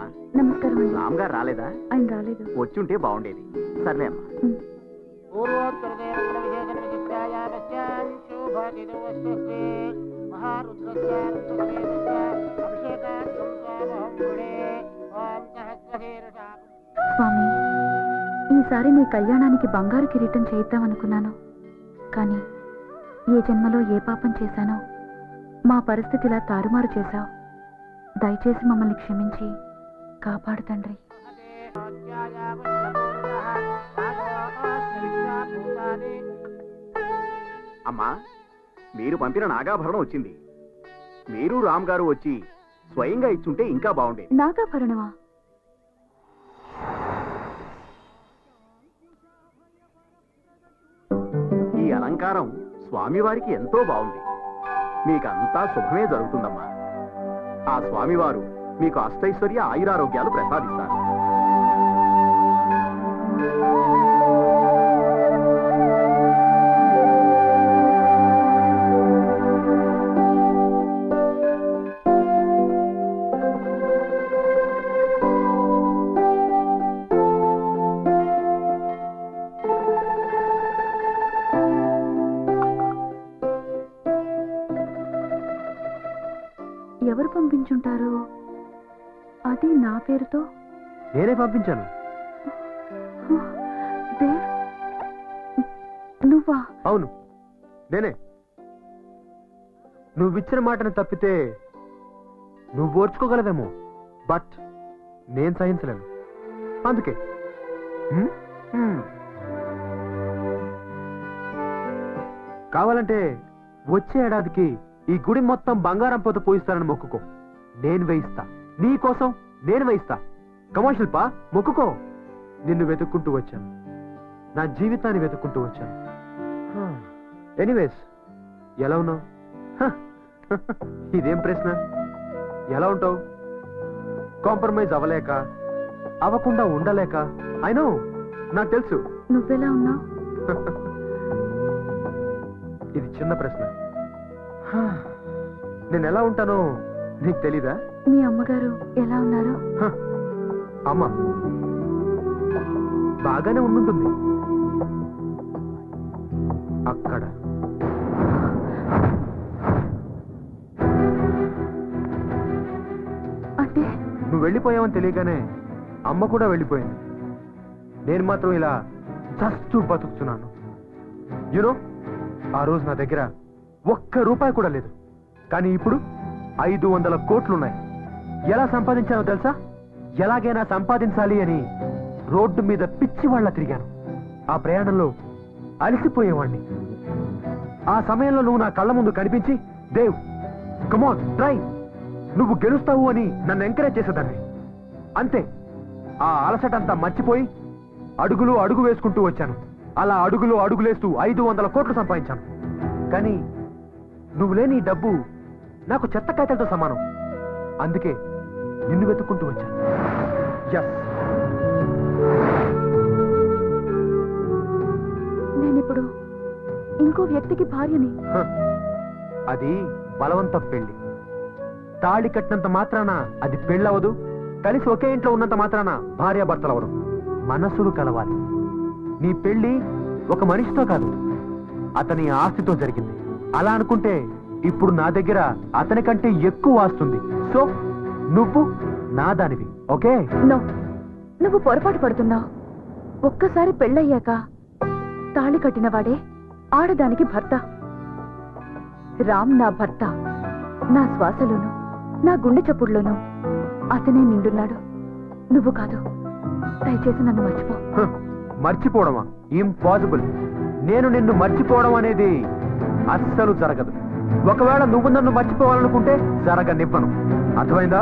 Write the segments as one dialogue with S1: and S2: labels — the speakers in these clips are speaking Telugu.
S1: అమ్మా.
S2: నమస్కారం అండి.
S1: రామ్ గారు రాలేదా?
S2: ఆయన రాలేదు.
S1: వచ్చుంటే బాగుండేది. సర్లే అమ్మా.
S2: స్వామి, ఈసారి నీ కళ్యాణానికి బంగారు కిరీటం చేయిద్దామనుకున్నాను. కానీ ఏ జన్మలో ఏ పాపం చేశానో మా పరిస్థితి ఇలా తారుమారు చేశావు. దయచేసి మమ్మల్ని క్షమించి కాపాడు తండ్రి.
S1: అమ్మా, మీరు పంపిన నాగాభరణం వచ్చింది. మీరు రామ్ గారు వచ్చి స్వయంగా ఇచ్చుంటే ఇంకా బాగుండేది.
S2: నాగాభరణమా?
S1: ఈ అలంకారం స్వామివారికి ఎంతో బాగుంది. మీకంతా శుభమే జరుగుతుందమ్మా. ఆ స్వామివారు మీకు అష్టైశ్వర్య ఆయురారోగ్యాలు ప్రసాదిస్తారు.
S2: ఎవరు పంపించుంటారు? అది నా పేరుతో.
S3: నేనే పంపించాను.
S2: దేవ్, నువ్వా?
S3: అవును, నేనే. నువ్విచ్చిన మాటను తప్పితే నువ్వు ఓర్చుకోగలవేమో, బట్ నేను సహించలేను. అందుకే కావాలంటే వచ్చే ఏడాదికి ఈ గుడి మొత్తం బంగారం పోత పోయిస్తానని మొక్కుకో. నేను వేయిస్తా, నీ కోసం నేను వేయిస్తా. కమా శిల్ప, మొక్కుకో. నిన్ను వెతుక్కుంటూ వచ్చాను, నా జీవితాన్ని వెతుక్కుంటూ వచ్చాను. ఎనీవేస్, ఎలా ఉన్నావు? ఇదేం ప్రశ్న? ఎలా ఉంటావు? కాంప్రమైజ్ అవ్వలేక, అవ్వకుండా ఉండలేక. అయినో, నాకు తెలుసు.
S2: నువ్వెలా ఉన్నావు?
S3: ఇది చిన్న ప్రశ్న. నేను ఎలా ఉంటానో నీకు తెలీదా?
S2: మీ అమ్మగారు ఎలా ఉన్నారు?
S3: అమ్మ బాగానే ఉండుంటుంది. అక్కడ
S2: అంటే
S3: నువ్వు వెళ్ళిపోయావని తెలియగానే అమ్మ కూడా వెళ్ళిపోయింది. నేను మాత్రం ఇలా చస్తూ బతుకుతున్నాను. యూనో, ఆ రోజు నా దగ్గర ₹1 కూడా లేదు. కానీ ఇప్పుడు 500 కోట్లున్నాయి. ఎలా సంపాదించానో తెలుసా? ఎలాగైనా సంపాదించాలి అని రోడ్డు మీద పిచ్చి వాళ్ళ తిరిగాను. ఆ ప్రయాణంలో అలసిపోయేవాణ్ణి. ఆ సమయంలో నువ్వు నా కళ్ళ ముందు కనిపించి, దేవ్ కమాన్ ట్రై, నువ్వు గెలుస్తావు అని నన్ను ఎంకరేజ్ చేసేదాన్ని. అంతే, ఆ అలసటంతా మర్చిపోయి అడుగులు అడుగు వేసుకుంటూ వచ్చాను. అలా అడుగులు అడుగులేస్తూ 500 కోట్లు సంపాదించాను. కానీ నువ్వు లేని ఈ డబ్బు నాకు చెత్త కాయతలతో సమానం. అందుకే నిన్ను వెతుక్కుంటూ వచ్చాను. ఎస్,
S2: నేనిప్పుడు ఇంకో వ్యక్తికి భార్యని.
S3: అది బలవంత పెళ్లి. తాళి కట్టినంత మాత్రాన అది పెళ్ళవదు. కలిసి ఒకే ఇంట్లో ఉన్నంత మాత్రాన భార్యాభర్తలవరు. మనసులు కలవాలి. నీ పెళ్లి ఒక మనిషితో కాదు, అతని ఆస్తితో జరిగింది. అలా అనుకుంటే ఇప్పుడు నా దగ్గర అతని కంటే ఎక్కువ ఆస్తుంది. సో నువ్వు నా దానివి, ఓకే?
S2: నో, నువ్వు పొరపాటు పడుతున్నావు. ఒక్కసారి పెళ్ళయ్యాక తాళి కట్టినవాడే ఆడదానికి భర్త. రామ్ నా భర్త. నా శ్వాసలోను, నా గుండె చప్పుడులోను అతనే నిండున్నాడు, నువ్వు కాదు. దయచేసి నన్ను మర్చిపో.
S3: మర్చిపోవడమా? ఇంపాసిబుల్. నేను నిన్ను మర్చిపోవడం అనేది అస్సలు జరగదు. ఒకవేళ నువ్వు నన్ను మర్చిపోవాలనుకుంటే జరగనివ్వను. అర్థమైందా?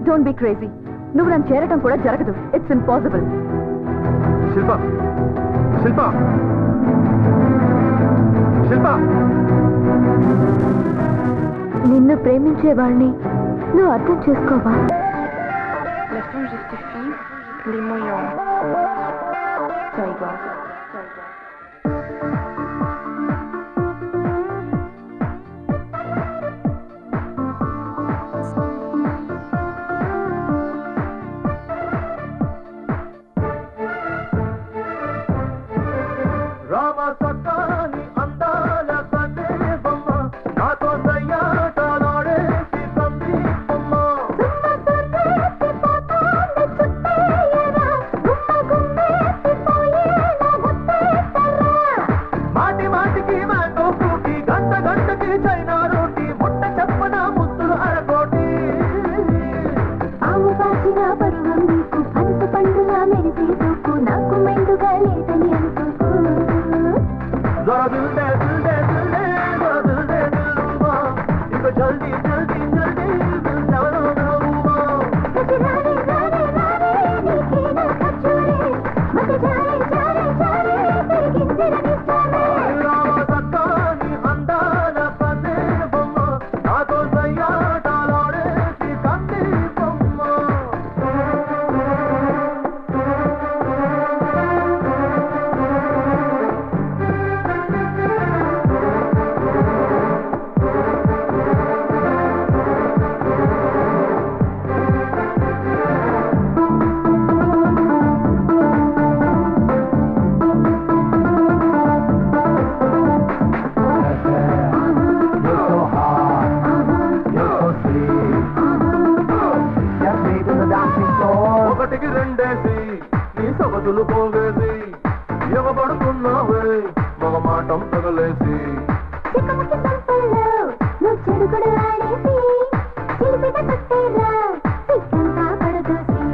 S2: Don't be crazy. నువ్వు నన్ను చేరటం కూడా జరగదు. It's impossible.
S3: శిల్ప, శిల్ప, శిల్ప,
S2: నిన్ను ప్రేమించే వాళ్ళని నువ్వు అర్థం చేసుకోవా?
S4: Leçon justifie les moyens.
S2: పాచిన పరువం నీకు పనస పండులా మెరిసే సోకు నాకు మెండుగా లేదని అనుకోకు
S3: जरा दिल दे दिल दे दिल दे जरा दिल दे दिलरुबा इनको जल्दी जल्दी जल्दी दिल जानो महबूबा
S2: రారే రారే రారే నీకే నా ఖర్చురే మత జారే జారే జారే తిరిగిందిరనిస్తానే
S3: రామ సక్కాని అందాల పన్నే బొమ్మ నాతో సయ్యాటలాడేసి కంది బొమ్మ ఒకటికి రెండేసి నీ సొగసులు పోగేసి ఎగబడుతున్నావే మగ మాటం తగలేసి
S2: చిక్కముకి సంపల్లో నువ్వు చెడుగుడు ఆడేసి చిలిపిన చుట్టేరా సిక్కంతా పడదోసి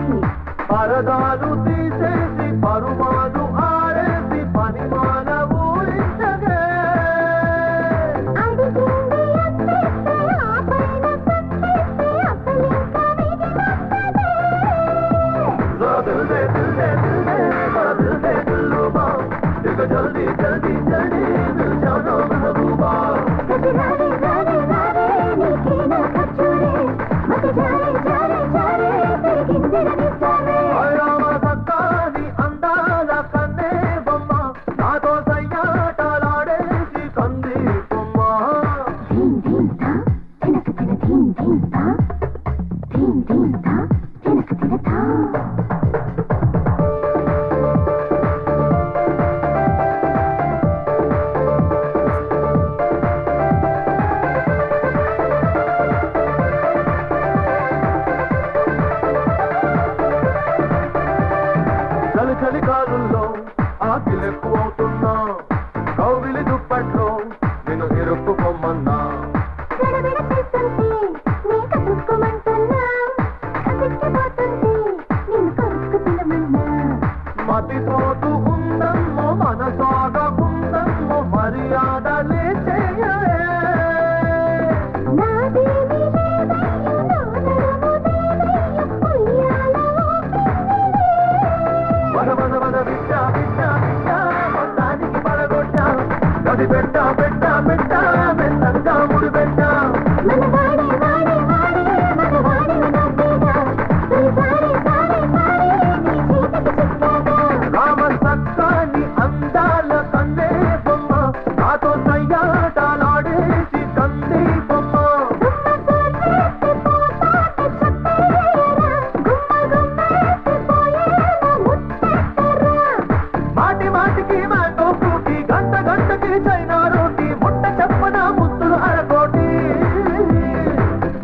S3: పరదాలు తీసేసి పరుమాలు ఆడేసి పని మానవూరించగే
S2: అడిగింది అప్పేస్తే ఆ పైన సప్పేస్తే అసలింకా మిగిలొస్తదే
S3: दिल दे दिल दे दिल दे जरा दिल दे दिलरुबा इनको जल्दी जल्दी जल्दी दिल जानो महबूबा
S2: రారే రారే రారే నీకే నా ఖర్చురే మత జారే జారే జారే తిరిగిందిరనిస్తానే
S3: రామ సక్కాని అందాల కన్నే బొమ్మ నాతో సయ్యాటలాడేసి కంది బొమ్మ
S2: ధీం ధీం తా తినక తిన ధీం ధీం తా ధీం ధీం తా తినక తిన తా
S3: చలి చలి కాలుల్లో ఆకిలెక్కువవుతున్నా కౌగిలి దుప్పట్లో నేను ఇరుక్కుపోమన్నా
S2: గడబిడ చేస్తుంటే నీ కసుక్కుమంటున్నా కసిక్కిపోతుంటే నిన్ను కొరుక్కు తినమన్నా
S3: మతిపోతూ ఉందమ్మో మనసాగకుందమ్మో మర్యాదలే చేయలే
S2: నాదేమీ లేదయ్యో నా నడుము దేవయ్యో ఉయ్యాల
S3: మన మన మన బిడ్డ బిడ్డ బిడ్డ మొత్తానికి పడగొట్టా గది పెట్ట పెట్ట పెట్ట మెల్లంగా ముడి పెట్ట
S2: మన వాడే వాడే వాడే మన వాడిన నవ్వేగా సారే సారే సారే నీ చేతికి చిక్కాగా
S3: రామ సక్కాని అందాల కన్నే బొమ్మ నాతో సయ్యాటలాడేసి కంది బొమ్మ మాటి మాటికి మ్యాంగో ఫ్రూటీ గంట గంటకి చైనా రోటీ ముట్ట చెప్పన ముద్దులు అరకోటి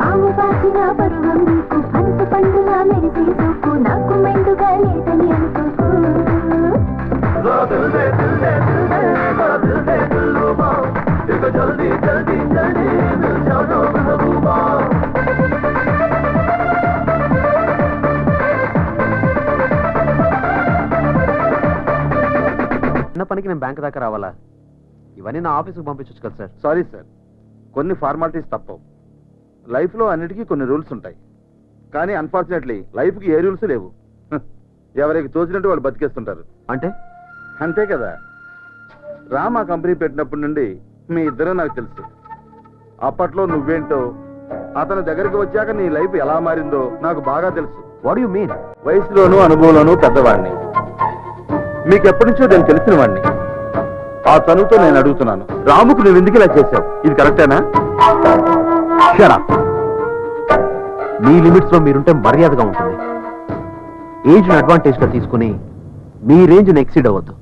S2: ఆవు పాచిన పరువం నీకు పనస పండులా మెరిసే సోకు నాకు మెండుగా లేదని అనుకోకు
S3: जरा दिल दे दिल दे दिल दे जरा दिल दे दिलरुबा इनको जल्दी जल्दी जल्दी दिल जानो महबूबा
S5: చిన్న పనికి నేను బ్యాంక్ దాకా రావాలా? ఇవన్నీ నా ఆఫీస్కి పంపించవచ్చు కదా సార్.
S1: సారీ సార్, కొన్ని ఫార్మాలిటీస్ తప్పవు. లైఫ్లో అన్నిటికీ కొన్ని రూల్స్ ఉంటాయి, కానీ అన్ఫార్చునేట్లీ లైఫ్కి ఏ రూల్స్ లేవు. ఎవరికి తోచినట్టు వాళ్ళు బతికేస్తుంటారు.
S5: అంటే
S1: అంతే కదా. రామా కంపెనీ పెట్టినప్పటి నుండి మీ ఇద్దరు నాకు తెలుసు. అప్పట్లో నువ్వేంటో, అతని దగ్గరికి వచ్చాక నీ లైఫ్ ఎలా మారిందో నాకు బాగా తెలుసు.
S5: What you mean?
S1: వయసులోనూ అనుభవంలోనూ పెద్దవాడిని, మీకు ఎప్పటి నుంచో నేను తెలిసిన వాడిని. ఆ చనువుతో నేను అడుగుతున్నాను, రాముకు నువ్వు ఎందుకు ఇలా చేశావు? ఇది కరెక్టేనా?
S5: Shut up. మీ లిమిట్స్ లో మీరుంటే మర్యాదగా ఉంటుంది. ఏజ్ ని అడ్వాంటేజ్ గా తీసుకుని మీ రేంజ్ ని ఎక్సీడ్ అవ్వద్దు.